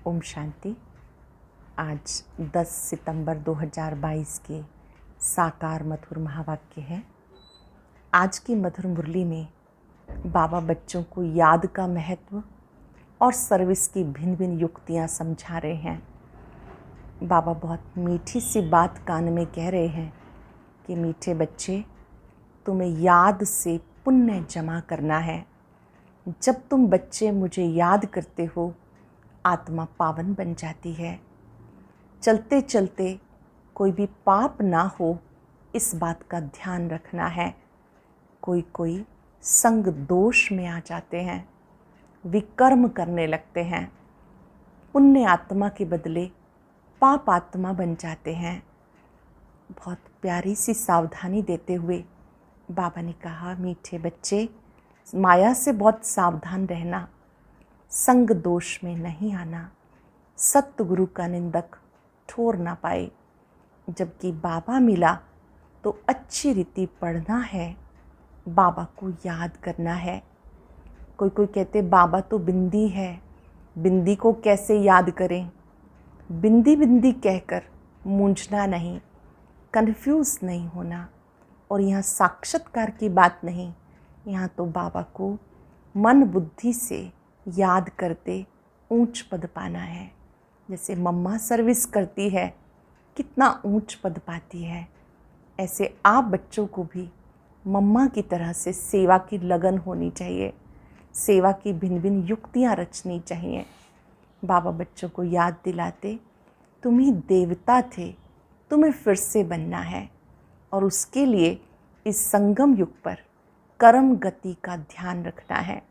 ओम शांति। आज 10 सितंबर 2022 के साकार मधुर महावाक्य है। आज की मधुर मुरली में बाबा बच्चों को याद का महत्व और सर्विस की भिन्न भिन्न युक्तियाँ समझा रहे हैं। बाबा बहुत मीठी सी बात कान में कह रहे हैं कि मीठे बच्चे, तुम्हें याद से पुण्य जमा करना है। जब तुम बच्चे मुझे याद करते हो, आत्मा पावन बन जाती है। चलते चलते कोई भी पाप ना हो, इस बात का ध्यान रखना है। कोई संग दोष में आ जाते हैं, विकर्म करने लगते हैं, पुण्य आत्मा के बदले पाप आत्मा बन जाते हैं। बहुत प्यारी सी सावधानी देते हुए बाबा ने कहा, मीठे बच्चे, माया से बहुत सावधान रहना, संग दोष में नहीं आना, सतगुरु का निंदक ठोर ना पाए। जबकि बाबा मिला तो अच्छी रीति पढ़ना है, बाबा को याद करना है। कोई कहते बाबा तो बिंदी है, बिंदी को कैसे याद करें। बिंदी बिंदी कहकर मूंझना नहीं, कन्फ्यूज़ नहीं होना। और यहाँ साक्षात्कार की बात नहीं, यहाँ तो बाबा को मन बुद्धि से याद करते ऊंच पद पाना है। जैसे मम्मा सर्विस करती है, कितना ऊंच पद पाती है, ऐसे आप बच्चों को भी मम्मा की तरह से सेवा की लगन होनी चाहिए, सेवा की भिन्न भिन्न युक्तियाँ रचनी चाहिए। बाबा बच्चों को याद दिलाते, तुम ही देवता थे, तुम्हें फिर से बनना है। और उसके लिए इस संगम युग पर कर्म गति का ध्यान रखना है।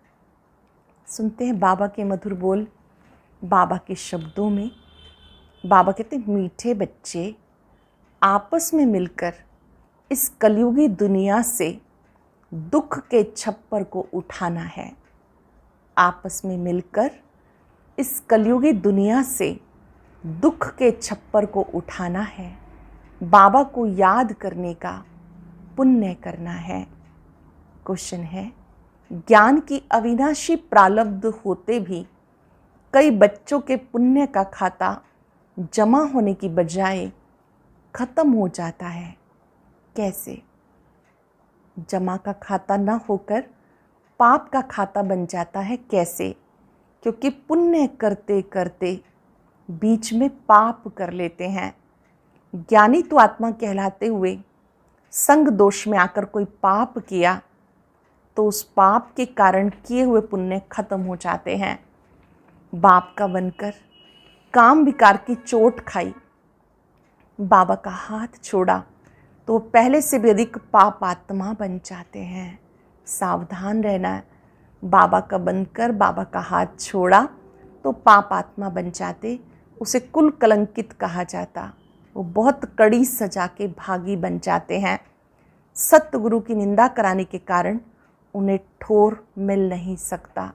सुनते हैं बाबा के मधुर बोल। बाबा के शब्दों में बाबा कहते, मीठे बच्चे, आपस में मिलकर इस कलयुगी दुनिया से दुख के छप्पर को उठाना है। आपस में मिलकर इस कलयुगी दुनिया से दुख के छप्पर को उठाना है। बाबा को याद करने का पुण्य करना है। क्वेश्चन है, ज्ञान की अविनाशी प्रारब्ध होते भी कई बच्चों के पुण्य का खाता जमा होने की बजाय खत्म हो जाता है। कैसे? जमा का खाता न होकर पाप का खाता बन जाता है। कैसे? क्योंकि पुण्य करते करते बीच में पाप कर लेते हैं। ज्ञानी तो आत्मा कहलाते हुए संग दोष में आकर कोई पाप किया तो उस पाप के कारण किए हुए पुण्य खत्म हो जाते हैं। बाप का बनकर काम विकार की चोट खाई, बाबा का हाथ छोड़ा तो वो पहले से भी अधिक पाप आत्मा बन जाते हैं। सावधान रहना है। बाबा का बनकर बाबा का हाथ छोड़ा तो पाप आत्मा बन जाते, उसे कुल कलंकित कहा जाता। वो बहुत कड़ी सजा के भागी बन जाते हैं। सतगुरु की निंदा कराने के कारण उन्हें ठोर मिल नहीं सकता।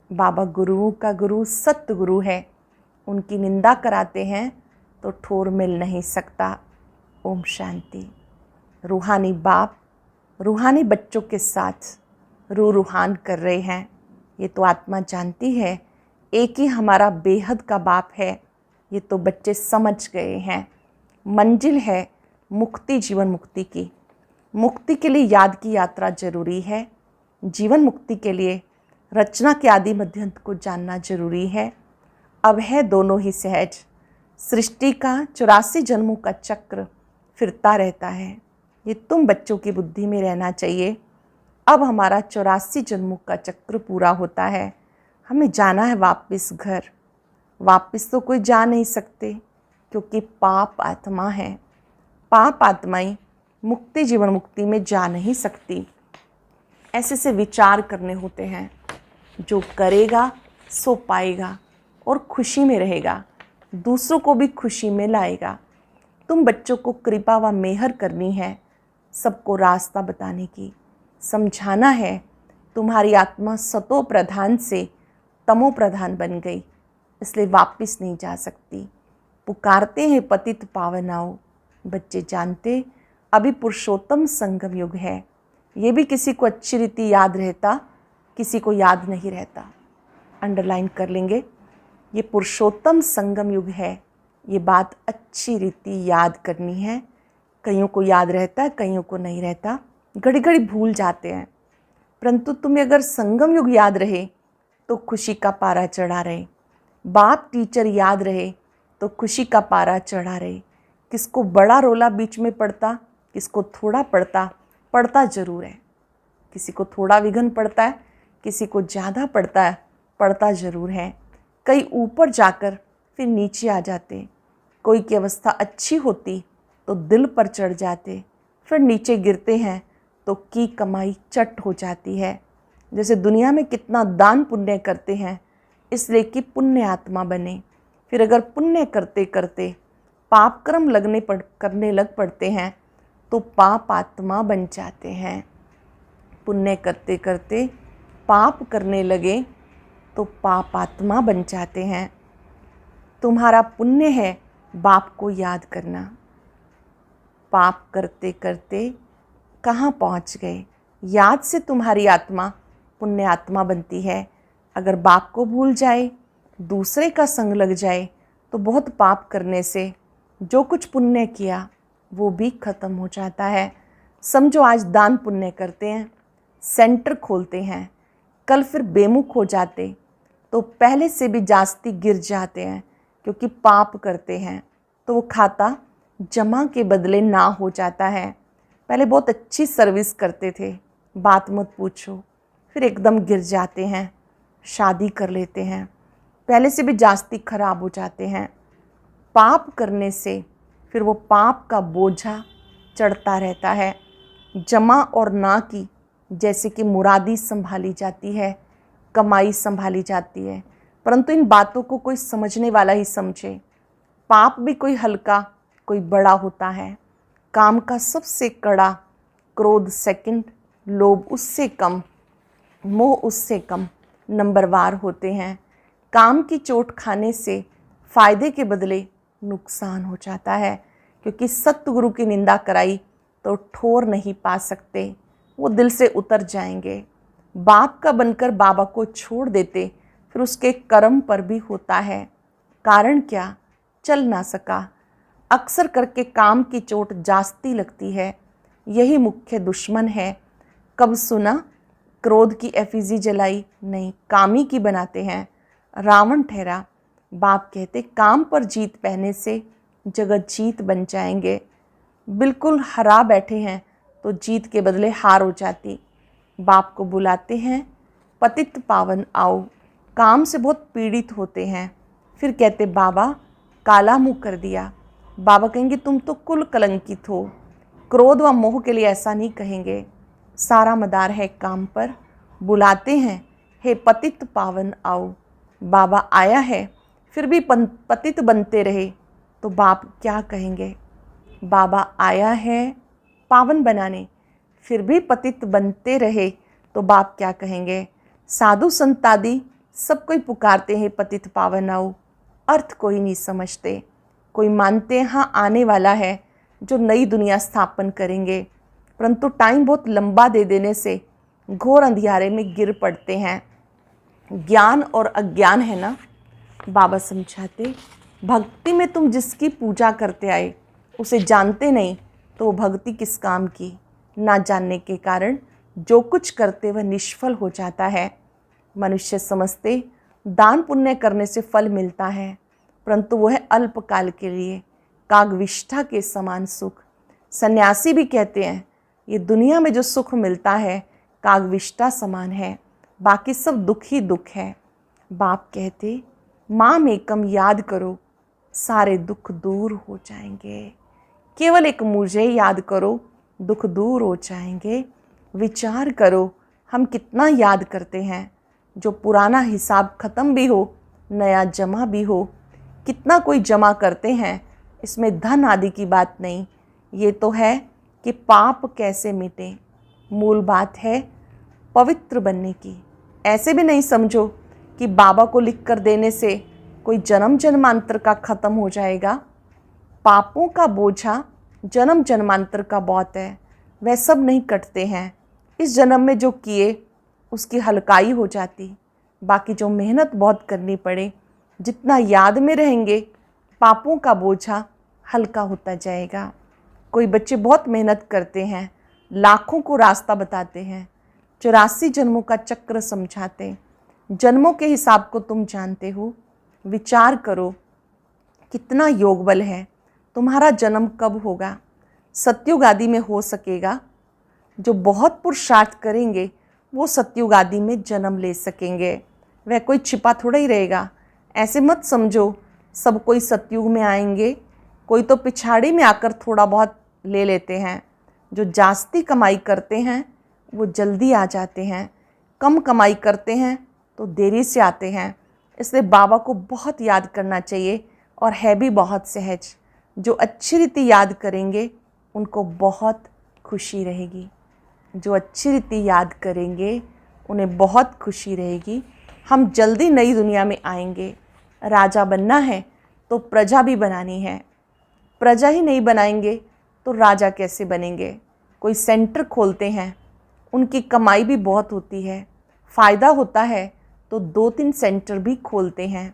बाबा गुरुओं का गुरु सतगुरु है, उनकी निंदा कराते हैं तो ठोर मिल नहीं सकता। ओम शांति। रूहानी बाप रूहानी बच्चों के साथ रूहान कर रहे हैं। ये तो आत्मा जानती है, एक ही हमारा बेहद का बाप है। ये तो बच्चे समझ गए हैं। मंजिल है मुक्ति, जीवन मुक्ति की। मुक्ति के लिए याद की यात्रा जरूरी है। जीवन मुक्ति के लिए रचना के आदि मध्यंत को जानना जरूरी है। अब है दोनों ही सहज। सृष्टि का 84 जन्मों का चक्र फिरता रहता है। ये तुम बच्चों की बुद्धि में रहना चाहिए। अब हमारा 84 जन्मों का चक्र पूरा होता है। हमें जाना है वापस घर। वापस तो कोई जा नहीं सकते, क्योंकि पाप आत्मा है। पाप आत्माएं मुक्ति जीवन मुक्ति में जा नहीं सकती। ऐसे से विचार करने होते हैं। जो करेगा सो पाएगा और खुशी में रहेगा, दूसरों को भी खुशी में लाएगा। तुम बच्चों को कृपा व मेहर करनी है, सबको रास्ता बताने की, समझाना है। तुम्हारी आत्मा सतो प्रधान से तमो प्रधान बन गई, इसलिए वापस नहीं जा सकती। पुकारते हैं पतित पावनाओ। बच्चे जानते अभी पुरुषोत्तम संगम युग है। ये भी किसी को अच्छी रीति याद रहता, किसी को याद नहीं रहता। अंडरलाइन कर लेंगे। ये पुरुषोत्तम संगम युग है। ये बात अच्छी रीति याद करनी है। कईयों को याद रहता है, कईयों को नहीं रहता, घड़ी घड़ी भूल जाते हैं। परंतु तुम्हें अगर संगम युग याद रहे तो खुशी का पारा चढ़ा रहे, बाप टीचर याद रहे तो खुशी का पारा चढ़ा रहे। किसको बड़ा रोला बीच में पड़ता, किसको थोड़ा पड़ता, पड़ता ज़रूर है। किसी को थोड़ा विघन पड़ता है, किसी को ज़्यादा पड़ता है, पड़ता ज़रूर है। कई ऊपर जाकर फिर नीचे आ जाते, कोई की अवस्था अच्छी होती तो दिल पर चढ़ जाते, फिर नीचे गिरते हैं तो की कमाई चट हो जाती है। जैसे दुनिया में कितना दान पुण्य करते हैं इसलिए कि पुण्य आत्मा बने। फिर अगर पुण्य करते करते पाप कर्म करने लग पड़ते हैं तो पाप आत्मा बन जाते हैं। पुण्य करते करते पाप करने लगे तो पाप आत्मा बन जाते हैं। तुम्हारा पुण्य है बाप को याद करना। पाप करते करते कहाँ पहुँच गए? याद से तुम्हारी आत्मा पुण्य आत्मा बनती है। अगर बाप को भूल जाए, दूसरे का संग लग जाए तो बहुत पाप करने से जो कुछ पुण्य किया वो भी खत्म हो जाता है। समझो आज दान पुण्य करते हैं, सेंटर खोलते हैं, कल फिर बेमुख हो जाते तो पहले से भी जास्ती गिर जाते हैं, क्योंकि पाप करते हैं तो वो खाता जमा के बदले ना हो जाता है। पहले बहुत अच्छी सर्विस करते थे, बात मत पूछो, फिर एकदम गिर जाते हैं, शादी कर लेते हैं, पहले से भी जास्ती खराब हो जाते हैं। पाप करने से फिर वो पाप का बोझा चढ़ता रहता है। जमा और ना की जैसे कि मुरादी संभाली जाती है, कमाई संभाली जाती है, परंतु इन बातों को कोई समझने वाला ही समझे। पाप भी कोई हल्का कोई बड़ा होता है। काम का सबसे कड़ा क्रोध सेकंड, लोभ उससे कम, मोह उससे कम नंबरवार होते हैं। काम की चोट खाने से फायदे के बदले नुकसान हो जाता है, क्योंकि सतगुरु की निंदा कराई तो ठोर नहीं पा सकते, वो दिल से उतर जाएंगे। बाप का बनकर बाबा को छोड़ देते फिर उसके कर्म पर भी होता है। कारण क्या? चल ना सका। अक्सर करके काम की चोट जास्ती लगती है, यही मुख्य दुश्मन है। कब सुना क्रोध की एफिजी जलाई? नहीं, कामी की बनाते हैं। रावण ठहरा। बाप कहते काम पर जीत पहने से जगत जीत बन जाएंगे। बिल्कुल हरा बैठे हैं तो जीत के बदले हार हो जाती। बाप को बुलाते हैं, पतित पावन आओ। काम से बहुत पीड़ित होते हैं, फिर कहते बाबा काला मुँह कर दिया। बाबा कहेंगे तुम तो कुल कलंकित हो। क्रोध व मोह के लिए ऐसा नहीं कहेंगे, सारा मदार है काम पर। बुलाते हैं, हे पतित पावन आओ। बाबा आया है फिर भी पतित बनते रहे तो बाप क्या कहेंगे? बाबा आया है पावन बनाने, फिर भी पतित बनते रहे तो बाप क्या कहेंगे? साधु संत आदि सब कोई पुकारते हैं पतित पावन आओ, अर्थ कोई नहीं समझते। कोई मानते हैं हाँ आने वाला है जो नई दुनिया स्थापन करेंगे, परंतु टाइम बहुत लंबा दे देने से घोर अंधियारे में गिर पड़ते हैं। ज्ञान और अज्ञान है ना, बाबा समझाते भक्ति में तुम जिसकी पूजा करते आए उसे जानते नहीं तो वो भक्ति किस काम की। ना जानने के कारण जो कुछ करते वह निष्फल हो जाता है। मनुष्य समझते दान पुण्य करने से फल मिलता है, परंतु वह है अल्पकाल के लिए, कागविष्ठा के समान सुख। सन्यासी भी कहते हैं ये दुनिया में जो सुख मिलता है कागविष्ठा समान है, बाकी सब दुख ही दुख है। बाप कहते माम एकम याद करो, सारे दुख दूर हो जाएंगे। केवल एक मुझे याद करो, दुख दूर हो जाएंगे। विचार करो हम कितना याद करते हैं, जो पुराना हिसाब ख़त्म भी हो नया जमा भी हो। कितना कोई जमा करते हैं, इसमें धन आदि की बात नहीं, ये तो है कि पाप कैसे मिटे। मूल बात है पवित्र बनने की। ऐसे भी नहीं समझो कि बाबा को लिख कर देने से कोई जन्म जन्मांतर का ख़त्म हो जाएगा। पापों का बोझा जन्म जन्मांतर का बहुत है, वह सब नहीं कटते हैं। इस जन्म में जो किए उसकी हल्काई हो जाती, बाकी जो मेहनत बहुत करनी पड़े जितना याद में रहेंगे पापों का बोझा हल्का होता जाएगा। कोई बच्चे बहुत मेहनत करते हैं, लाखों को रास्ता बताते हैं, 84 जन्मों का चक्र समझाते, जन्मों के हिसाब को तुम जानते हो। विचार करो कितना योग बल है, तुम्हारा जन्म कब होगा? सतयुग आदि में हो सकेगा। जो बहुत पुरुषार्थ करेंगे वो सतयुग आदि में जन्म ले सकेंगे। वह कोई छिपा थोड़ा ही रहेगा। ऐसे मत समझो सब कोई सतयुग में आएंगे, कोई तो पिछाड़ी में आकर थोड़ा बहुत ले लेते हैं। जो जास्ती कमाई करते हैं वो जल्दी आ जाते हैं, कम कमाई करते हैं तो देरी से आते हैं। इसलिए बाबा को बहुत याद करना चाहिए और है भी बहुत सहज। जो अच्छी रीति याद करेंगे उनको बहुत खुशी रहेगी। जो अच्छी रीति याद करेंगे उन्हें बहुत खुशी रहेगी। हम जल्दी नई दुनिया में आएंगे। राजा बनना है तो प्रजा भी बनानी है। प्रजा ही नहीं बनाएंगे तो राजा कैसे बनेंगे? कोई सेंटर खोलते हैं, उनकी कमाई भी बहुत होती है, फ़ायदा होता है तो 2-3 सेंटर भी खोलते हैं।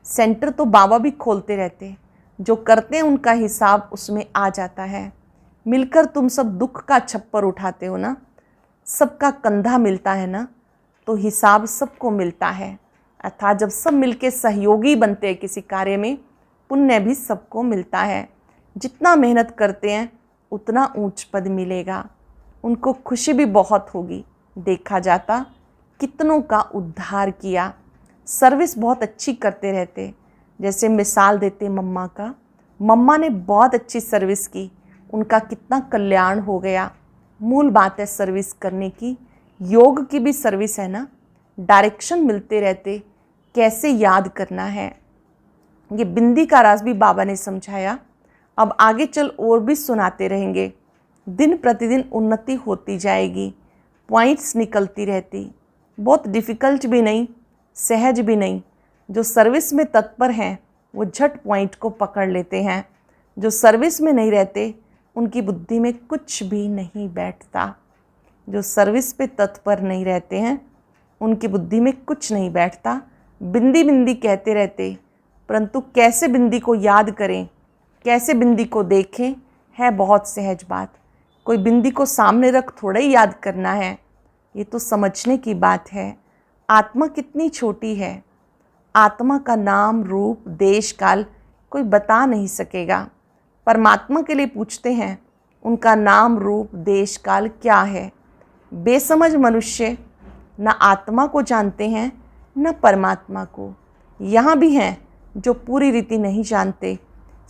सेंटर तो बाबा भी खोलते रहते, जो करते हैं उनका हिसाब उसमें आ जाता है। मिलकर तुम सब दुख का छप्पर उठाते हो ना, सबका कंधा मिलता है ना, तो हिसाब सबको मिलता है। अर्थात जब सब मिलके सहयोगी बनते हैं किसी कार्य में, पुण्य भी सबको मिलता है। जितना मेहनत करते हैं उतना ऊंच पद मिलेगा। उनको खुशी भी बहुत होगी। देखा जाता कितनों का उद्धार किया। सर्विस बहुत अच्छी करते रहते। जैसे मिसाल देते मम्मा का, मम्मा ने बहुत अच्छी सर्विस की, उनका कितना कल्याण हो गया। मूल बात है सर्विस करने की। योग की भी सर्विस है ना, डायरेक्शन मिलते रहते, कैसे याद करना है। ये बिंदी का राज भी बाबा ने समझाया। अब आगे चल और भी सुनाते रहेंगे। दिन प्रतिदिन उन्नति होती जाएगी, पॉइंट्स निकलती रहती। बहुत डिफ़िकल्ट भी नहीं, सहज भी नहीं। जो सर्विस में तत्पर हैं वो झट पॉइंट को पकड़ लेते हैं। जो सर्विस में नहीं रहते उनकी बुद्धि में कुछ भी नहीं बैठता। जो सर्विस पे तत्पर नहीं रहते हैं उनकी बुद्धि में कुछ नहीं बैठता। बिंदी बिंदी कहते रहते, परंतु कैसे बिंदी को याद करें, कैसे बिंदी को देखें, है बहुत सहज बात। कोई बिंदी को सामने रख थोड़ा ही याद करना है, ये तो समझने की बात है। आत्मा कितनी छोटी है। आत्मा का नाम, रूप, देश, काल कोई बता नहीं सकेगा। परमात्मा के लिए पूछते हैं, उनका नाम, रूप, देश, काल क्या है? बेसमझ मनुष्य न आत्मा को जानते हैं न परमात्मा को। यहाँ भी हैं जो पूरी रीति नहीं जानते,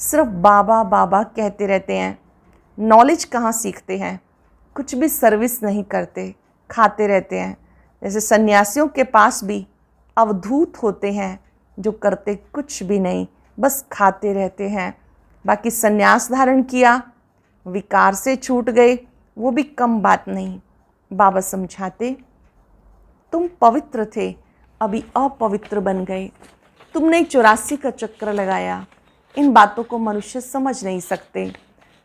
सिर्फ बाबा बाबा कहते रहते हैं। नॉलेज कहाँ सीखते हैं? कुछ भी सर्विस नहीं करते, खाते रहते हैं। जैसे सन्यासियों के पास भी अवधूत होते हैं जो करते कुछ भी नहीं, बस खाते रहते हैं। बाकी सन्यास धारण किया, विकार से छूट गए, वो भी कम बात नहीं। बाबा समझाते, तुम पवित्र थे, अभी अपवित्र बन गए। तुमने 84 का चक्र लगाया। इन बातों को मनुष्य समझ नहीं सकते।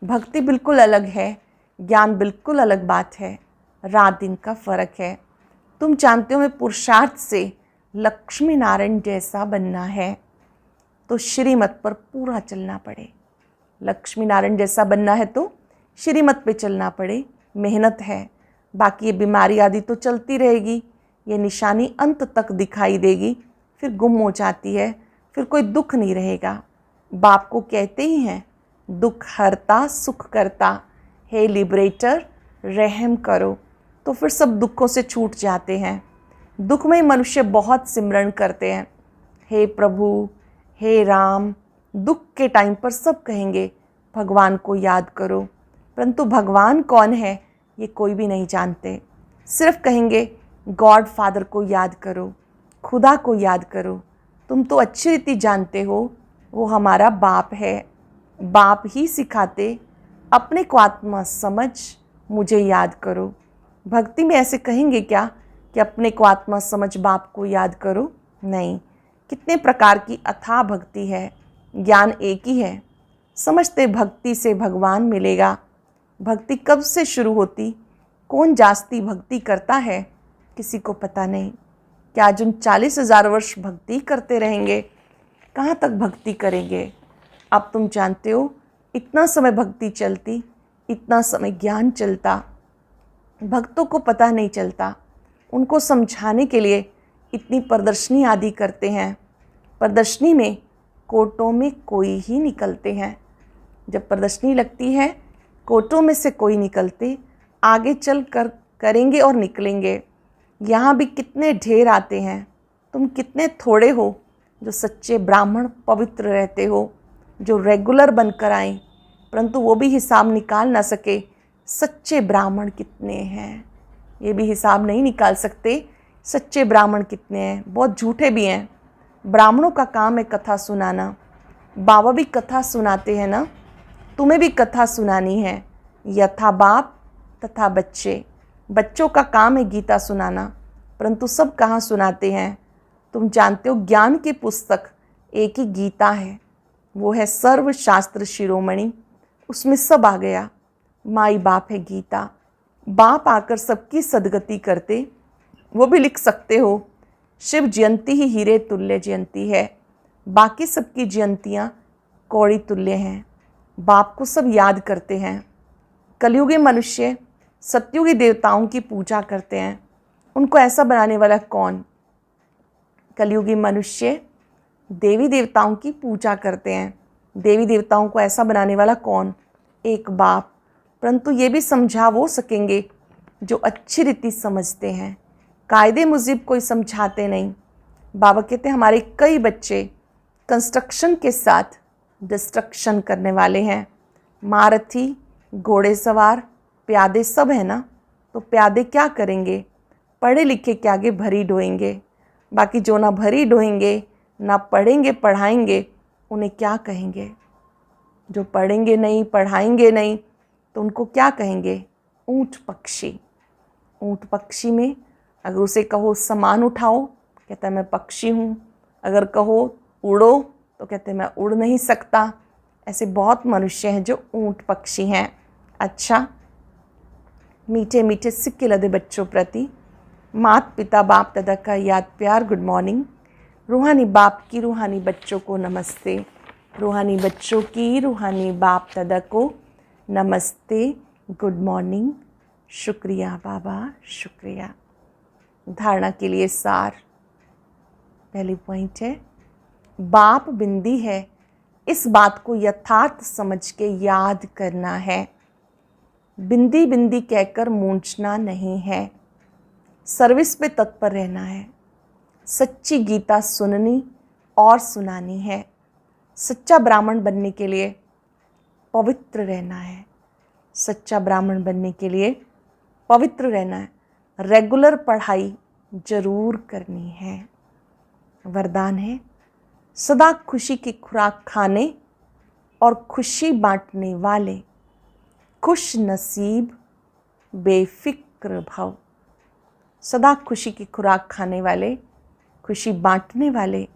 भक्ति बिल्कुल अलग है, ज्ञान बिल्कुल अलग बात है। रात दिन का फर्क है। तुम जानते हो मैं पुरुषार्थ से लक्ष्मी नारायण जैसा बनना है तो श्रीमत पर पूरा चलना पड़े। लक्ष्मी नारायण जैसा बनना है तो श्रीमत पे चलना पड़े। मेहनत है। बाकी ये बीमारी आदि तो चलती रहेगी। ये निशानी अंत तक दिखाई देगी, फिर गुम हो जाती है, फिर कोई दुख नहीं रहेगा। बाप को कहते ही हैं, दुख हरता सुख करता, हे लिबरेटर रहम करो। तो फिर सब दुखों से छूट जाते हैं। दुख में मनुष्य बहुत सिमरन करते हैं, हे प्रभु, हे राम। दुख के टाइम पर सब कहेंगे भगवान को याद करो, परंतु भगवान कौन है ये कोई भी नहीं जानते। सिर्फ कहेंगे गॉड फादर को याद करो, खुदा को याद करो। तुम तो अच्छी रीति जानते हो वो हमारा बाप है। बाप ही सिखाते, अपने को आत्मा समझ मुझे याद करो। भक्ति में ऐसे कहेंगे क्या कि अपने को आत्मा समझ बाप को याद करो? नहीं। कितने प्रकार की अथाह भक्ति है। ज्ञान एक ही है। समझते भक्ति से भगवान मिलेगा। भक्ति कब से शुरू होती, कौन जास्ती भक्ति करता है, किसी को पता नहीं। क्या अर्जुन 40,000 वर्ष भक्ति करते रहेंगे? कहाँ तक भक्ति करेंगे। अब तुम जानते हो, इतना समय भक्ति चलती, इतना समय ज्ञान चलता, भक्तों को पता नहीं चलता। उनको समझाने के लिए इतनी प्रदर्शनी आदि करते हैं। प्रदर्शनी में कोटों में कोई ही निकलते हैं। जब प्रदर्शनी लगती है, कोटों में से कोई निकलते, आगे चल कर करेंगे और निकलेंगे। यहाँ भी कितने ढेर आते हैं, तुम कितने थोड़े हो जो सच्चे ब्राह्मण पवित्र रहते हो, जो रेगुलर बनकर आए, परंतु वो भी हिसाब निकाल ना सके सच्चे ब्राह्मण कितने हैं। ये भी हिसाब नहीं निकाल सकते सच्चे ब्राह्मण कितने हैं। बहुत झूठे भी हैं। ब्राह्मणों का काम है कथा सुनाना। बाबा भी कथा सुनाते हैं ना, तुम्हें भी कथा सुनानी है। यथा बाप तथा बच्चे, बच्चों का काम है गीता सुनाना, परंतु सब कहाँ सुनाते हैं। तुम जानते हो, ज्ञान की पुस्तक एक ही गीता है, वो है सर्वशास्त्र शिरोमणि। उसमें सब आ गया। माई बाप है गीता। बाप आकर सबकी सदगति करते, वो भी लिख सकते हो। शिव जयंती ही हीरे तुल्य जयंती है, बाकी सबकी जयंतियाँ कौड़ी तुल्य हैं। बाप को सब याद करते हैं। कलयुगी मनुष्य सत्युगी देवताओं की पूजा करते हैं। उनको ऐसा बनाने वाला कौन? कलयुगी मनुष्य देवी देवताओं की पूजा करते हैं। देवी देवताओं को ऐसा बनाने वाला कौन? एक बाप। परंतु ये भी समझा वो सकेंगे जो अच्छी रीति समझते हैं। कायदे मुजिब कोई समझाते नहीं। बाबा कहते हैं हमारे कई बच्चे कंस्ट्रक्शन के साथ डिस्ट्रक्शन करने वाले हैं। महारथी, घोड़े सवार, प्यादे सब है ना, तो प्यादे क्या करेंगे? पढ़े लिखे के आगे भरी ढोएंगे। बाकी जो ना भरी ढोएंगे, ना पढ़ेंगे पढ़ाएंगे, उन्हें क्या कहेंगे? जो पढ़ेंगे नहीं पढ़ाएंगे नहीं, तो उनको क्या कहेंगे? ऊँट पक्षी। ऊँट पक्षी में अगर उसे कहो सामान उठाओ, कहता है मैं पक्षी हूँ। अगर कहो उड़ो, तो कहते हैं मैं उड़ नहीं सकता। ऐसे बहुत मनुष्य हैं जो ऊँट पक्षी हैं। अच्छा, मीठे मीठे सिक्के लदे बच्चों प्रति माता पिता बाप दादा का याद प्यार गुड मॉर्निंग। रूहानी बाप की रूहानी बच्चों को नमस्ते। रूहानी बच्चों की रूहानी बाप दादा को नमस्ते, गुड मॉर्निंग। शुक्रिया बाबा, शुक्रिया। धारणा के लिए सार। पहली पॉइंट है, बाप बिंदी है, इस बात को यथार्थ समझ के याद करना है। बिंदी बिंदी कहकर मूंझना नहीं है। सर्विस पे तत्पर रहना है। सच्ची गीता सुननी और सुनानी है। सच्चा ब्राह्मण बनने के लिए पवित्र रहना है। सच्चा ब्राह्मण बनने के लिए पवित्र रहना है। रेगुलर पढ़ाई जरूर करनी है। वरदान है, सदा खुशी की खुराक खाने और खुशी बांटने वाले खुश नसीब बेफिक्र भव। सदा खुशी की खुराक खाने वाले, खुशी बांटने वाले,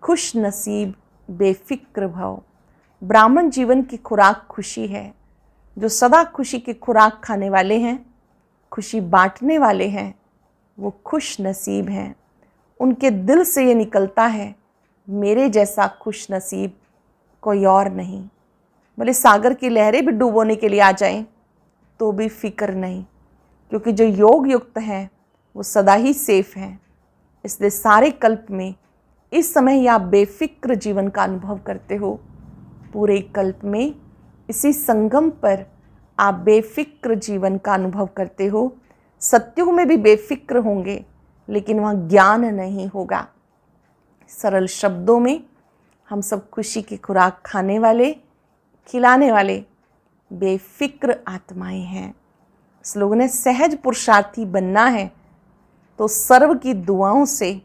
खुश नसीब बेफिक्र भव। ब्राह्मण जीवन की खुराक खुशी है। जो सदा खुशी की खुराक खाने वाले हैं, खुशी बांटने वाले हैं, वो खुश नसीब हैं। उनके दिल से ये निकलता है, मेरे जैसा खुश नसीब कोई और नहीं। भले सागर की लहरें भी डूबोने के लिए आ जाएं, तो भी फिक्र नहीं, क्योंकि जो योग युक्त हैं वो सदा ही सेफ हैं। इसलिए सारे कल्प में इस समय ही आप बेफिक्र जीवन का अनुभव करते हो। पूरे कल्प में इसी संगम पर आप बेफिक्र जीवन का अनुभव करते हो। सत्युग में भी बेफिक्र होंगे, लेकिन वहाँ ज्ञान नहीं होगा। सरल शब्दों में हम सब खुशी की खुराक खाने वाले, खिलाने वाले बेफिक्र आत्माएं हैं। इस लोगों ने सहज पुरुषार्थी बनना है, तो सर्व की दुआओं से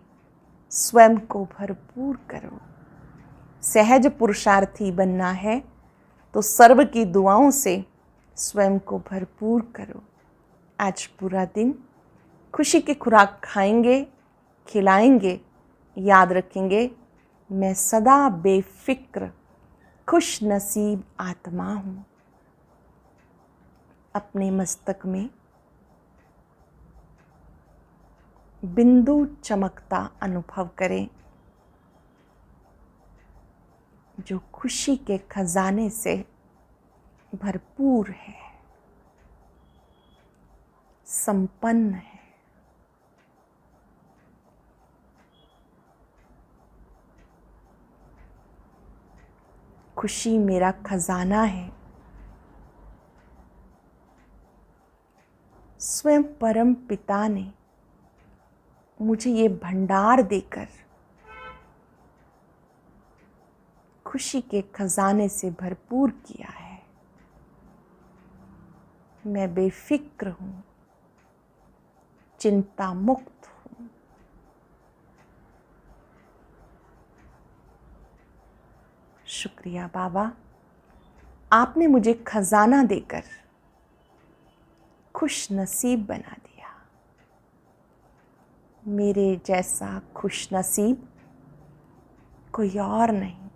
स्वयं को भरपूर करो। सहज पुरुषार्थी बनना है, तो सर्व की दुआओं से स्वयं को भरपूर करो। आज पूरा दिन खुशी की खुराक खाएंगे, खिलाएंगे, याद रखेंगे, मैं सदा बेफिक्र खुश नसीब आत्मा हूँ। अपने मस्तक में बिंदु चमकता अनुभव करें। जो खुशी के खजाने से भरपूर है, संपन्न है। खुशी मेरा खजाना है। स्वयं परम पिता ने मुझे ये भंडार देकर खुशी के खजाने से भरपूर किया है। मैं बेफिक्र हूँ, चिंता मुक्त हूँ। शुक्रिया बाबा, आपने मुझे खजाना देकर खुश नसीब बना दिया। मेरे जैसा खुश नसीब कोई और नहीं।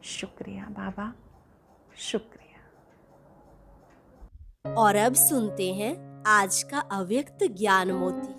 शुक्रिया बाबा, शुक्रिया। और अब सुनते हैं आज का अव्यक्त ज्ञान मोती।